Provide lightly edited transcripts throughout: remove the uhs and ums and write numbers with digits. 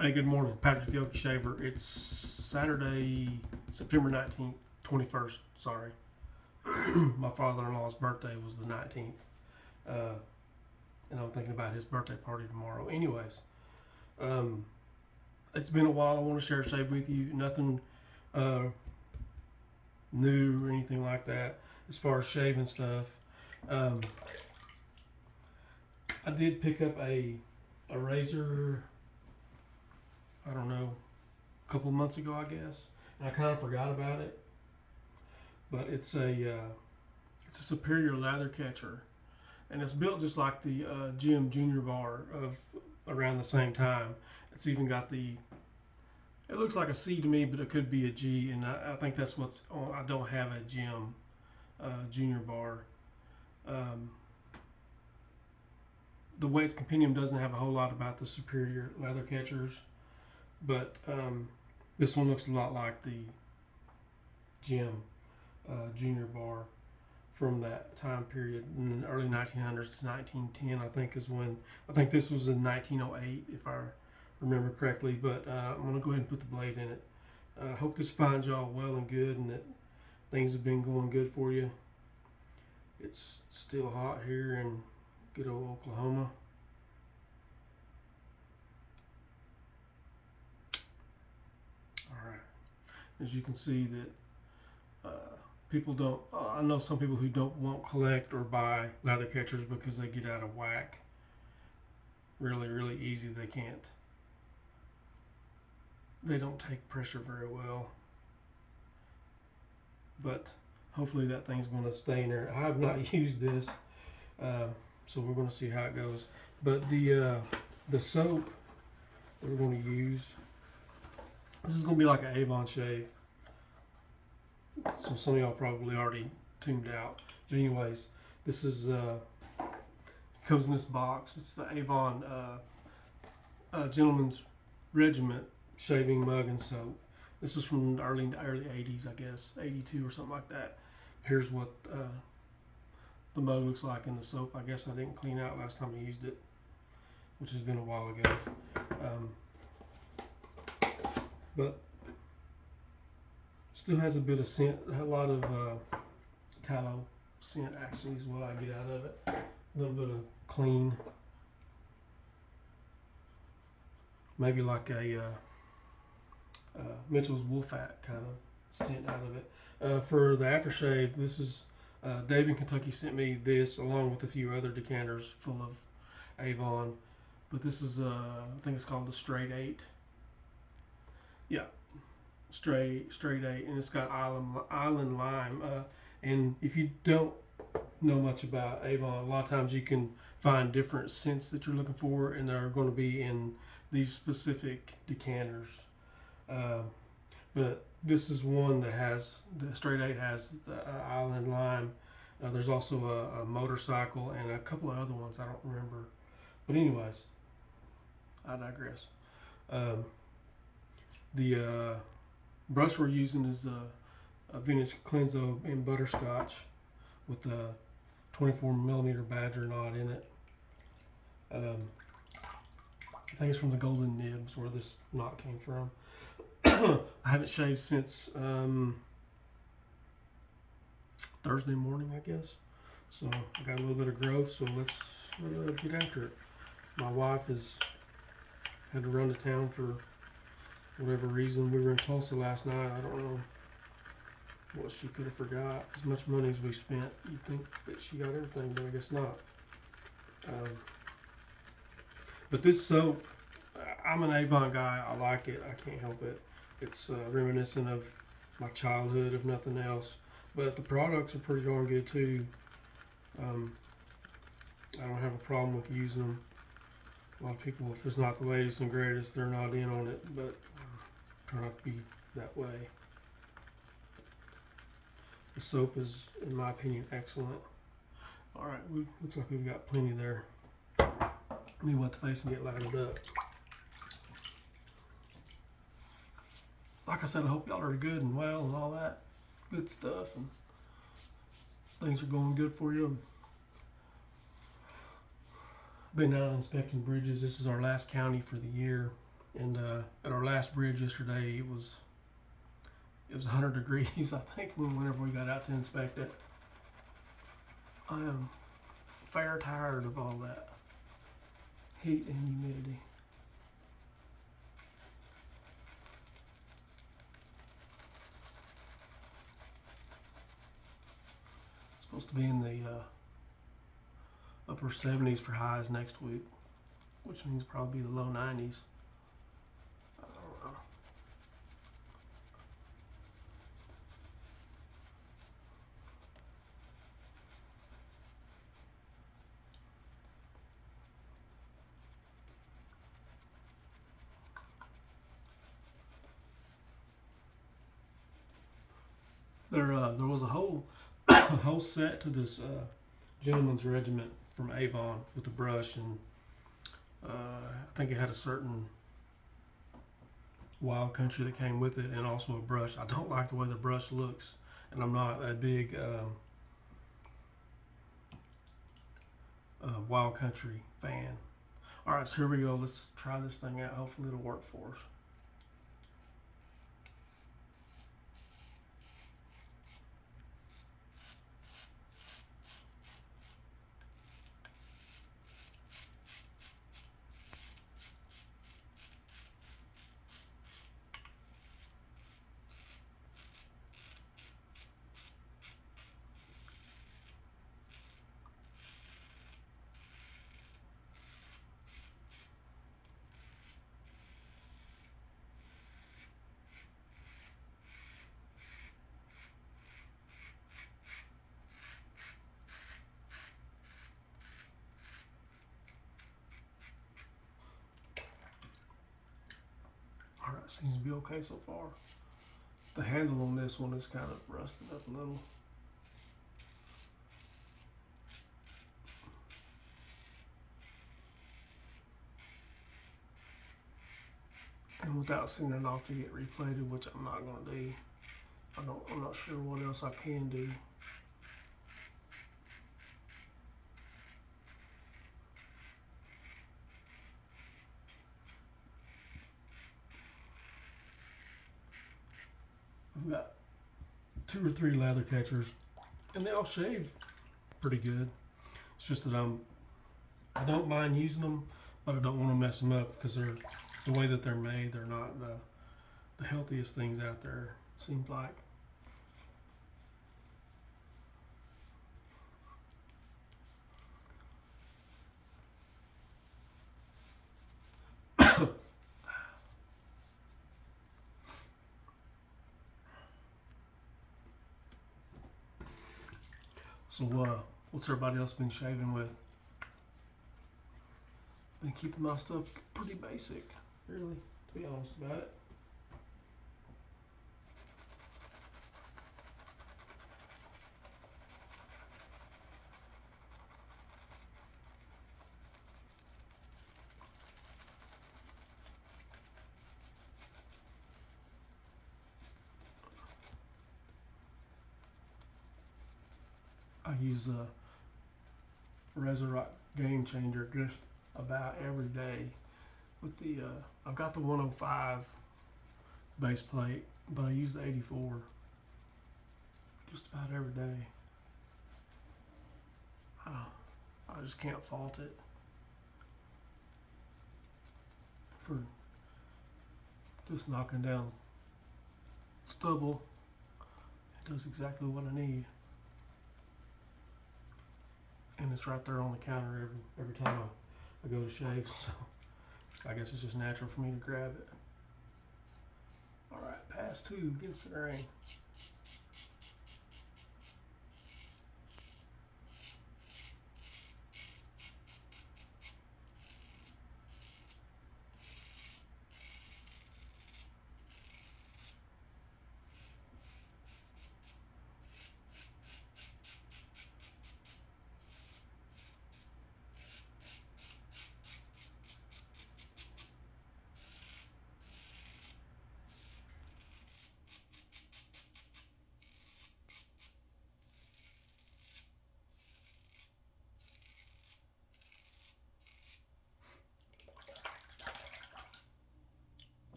Hey, good morning. Patrick the Okie Shaver. It's Saturday, September 19th, 21st. Sorry. My father-in-law's birthday was the 19th. And I'm thinking about his birthday party tomorrow. Anyways, it's been a while. I want to share a shave with you. Nothing new or anything like that as far as shaving stuff. I did pick up a razor, I don't know, a couple months ago, I guess, and I kind of forgot about it. But it's a superior lather catcher, and it's built just like the GM Junior bar of around the same time. It's even got it looks like a C to me, but it could be a G, and I think that's what's on. I don't have a GM Junior bar. The Weights Compendium doesn't have a whole lot about the superior lather catchers, but this one looks a lot like the GM Junior bar from that time period in the early 1900s to 1910. I think this was in 1908, if I remember correctly. But I'm gonna go ahead and put the blade in it. I hope this finds y'all well and good, and that things have been going good for you. It's still hot here in good old Oklahoma. All right, as you can see that people don't. I know some people who won't collect or buy lather catchers because they get out of whack really easy. They don't take pressure very well, but hopefully that thing's going to stay in there. I have not used this, so we're going to see how it goes. But the soap that we're going to use, this is going to be like an Avon shave, so some of y'all probably already tuned out. But anyways, this is comes in this box. It's the Avon Gentleman's Regiment shaving mug and soap. This is from the early 80s, I guess, 82 or something like that. Here's what the mug looks like in the soap. I guess I didn't clean out last time I used it, which has been a while ago. But still has a bit of scent, a lot of tallow scent actually is what I get out of it. A little bit of clean, maybe like a Mitchell's Wolfat kind of scent out of it. For the aftershave, this is Dave in Kentucky sent me this along with a few other decanters full of Avon, but this is I think it's called the Straight 8. Yeah, Straight 8, and it's got island lime. And if you don't know much about Avon, a lot of times you can find different scents that you're looking for, and they're going to be in these specific decanters. But this is one that has, the Straight 8 has the island lime. There's also a motorcycle and a couple of other ones I don't remember. But anyways, I digress. The brush we're using is a vintage Klenzo in butterscotch with a 24mm badger knot in it. I think it's from the Golden Nibs where this knot came from. I haven't shaved since Thursday morning, I guess. So I got a little bit of growth, so let's get after it. My wife had to run to town for whatever reason. We were in Tulsa last night. I don't know what she could have forgot. As much money as we spent, you'd think that she got everything, but I guess not. But this soap, I'm an Avon guy. I like it. I can't help it. It's reminiscent of my childhood, if nothing else. But the products are pretty darn good too. I don't have a problem with using them. A lot of people, if it's not the latest and greatest, they're not in on it. But try not to be that way. The soap is, in my opinion, excellent. All right, looks like we've got plenty there. Let me wet the face and get lathered up. Like I said, I hope y'all are good and well and all that good stuff, and things are going good for you. Been out inspecting bridges. This is our last county for the year, And at our last bridge yesterday, it was 100 degrees, I think, whenever we got out to inspect it. I am fair tired of all that heat and humidity. It's supposed to be in the upper 70s for highs next week, which means probably the low 90s. I don't know. There was a whole a whole set to this gentleman's regiment from Avon with a brush, and I think it had a certain wild country that came with it, and also a brush. I don't like the way the brush looks, and I'm not a big wild country fan. All right, so here we go. Let's try this thing out. Hopefully it'll work for us. Alright, seems to be okay so far. The handle on this one is kind of rusted up a little. And without sending it off to get replated, which I'm not going to do, I'm not sure what else I can do. I've got 2 or 3 lather catchers, and they all shave pretty good. It's just that I don't mind using them, but I don't want to mess them up because they're the way that they're made. They're not the healthiest things out there, seems like. So what's everybody else been shaving with? Been keeping my stuff pretty basic, really, to be honest about it. I use a Resurrect Game Changer just about every day. With the I've got the 105 base plate, but I use the 84 just about every day. I just can't fault it for just knocking down stubble. It does exactly what I need. And it's right there on the counter every time I go to shave, so I guess it's just natural for me to grab it. All right, pass 2 against the grain.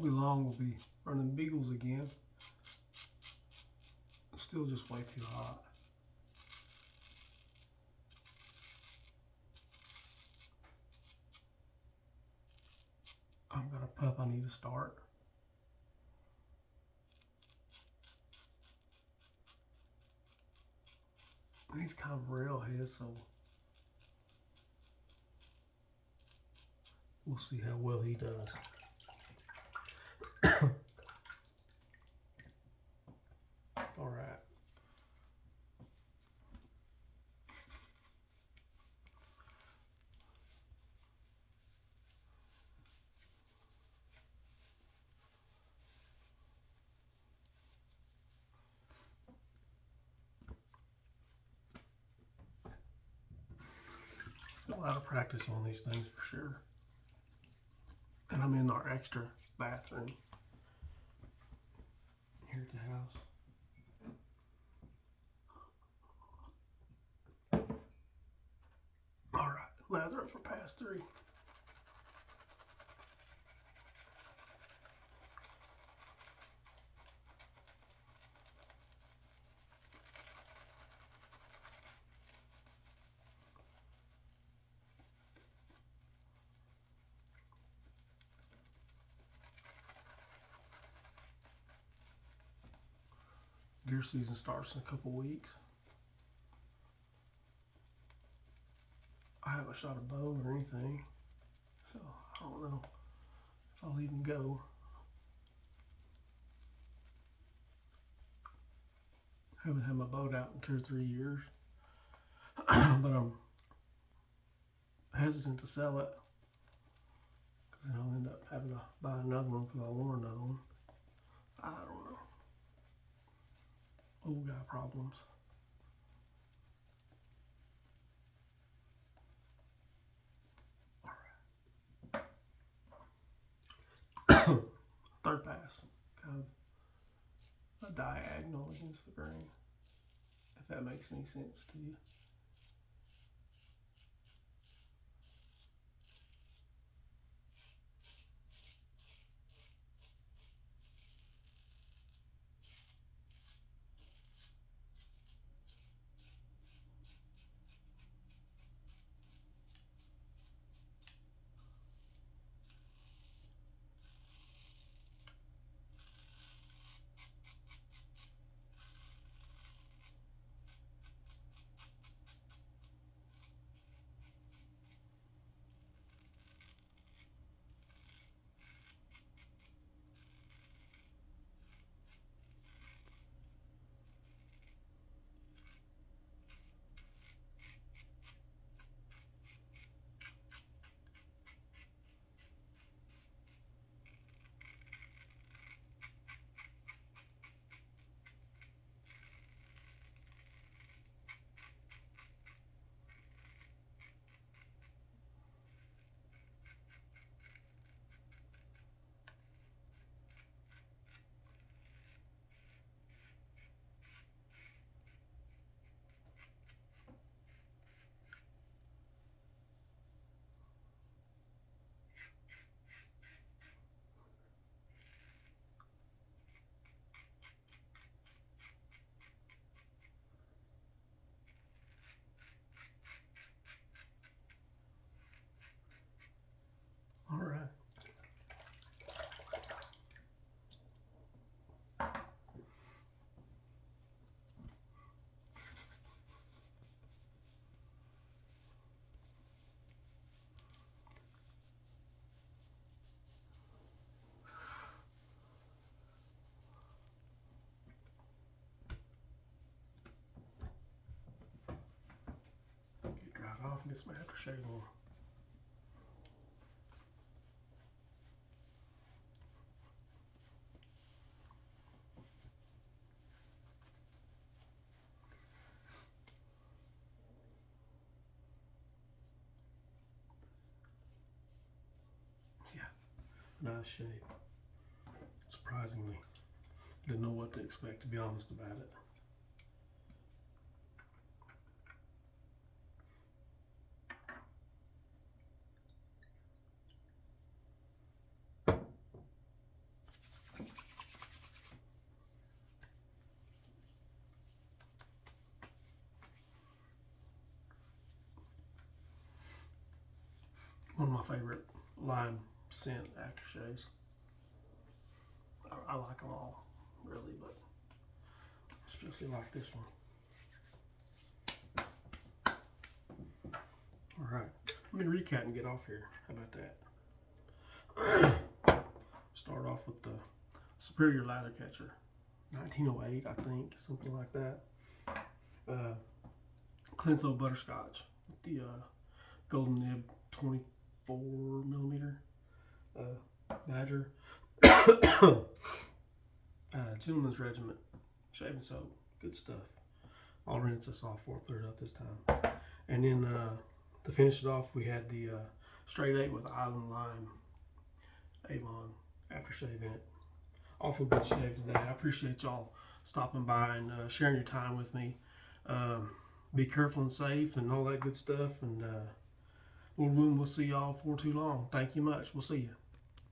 won't be long, we'll be running beagles again. It's still just way too hot. I've got a pup I need to start. He's kind of railhead, so we'll see how well he does. All right. A lot of practice on these things for sure. And I'm in our extra bathroom here at the house. All right, lather up for pass 3. Deer season starts in a couple weeks. I haven't shot a bow or anything, so I don't know if I'll even go. Haven't had my boat out in 2 or 3 years, but I'm hesitant to sell it because then I'll end up having to buy another one because I want another one. I don't know. Old guy problems. All right. Third pass, kind of a diagonal against the grain, if that makes any sense to you. All right. Get dried off and get some aftershave on. Yeah, nice shape. Surprisingly, didn't know what to expect, to be honest about it. One of my favorite lime scent aftershaves. I like them all, really, but especially like this one. All right, let me recap and get off here. How about that? Start off with the Superior Lather Catcher, 1908, I think, something like that. Klenzo Butterscotch with the golden nib 24mm badger. Gentleman's Regiment shaving soap, good stuff. I'll rinse this off before I put it up this time. And then to finish it off, we had the Straight 8 with Island Lime Avon aftershave in it. Awful good shave today. I appreciate y'all stopping by and sharing your time with me. Be careful and safe and all that good stuff. And Lord willing, we'll see y'all before too long. Thank you much. We'll see you.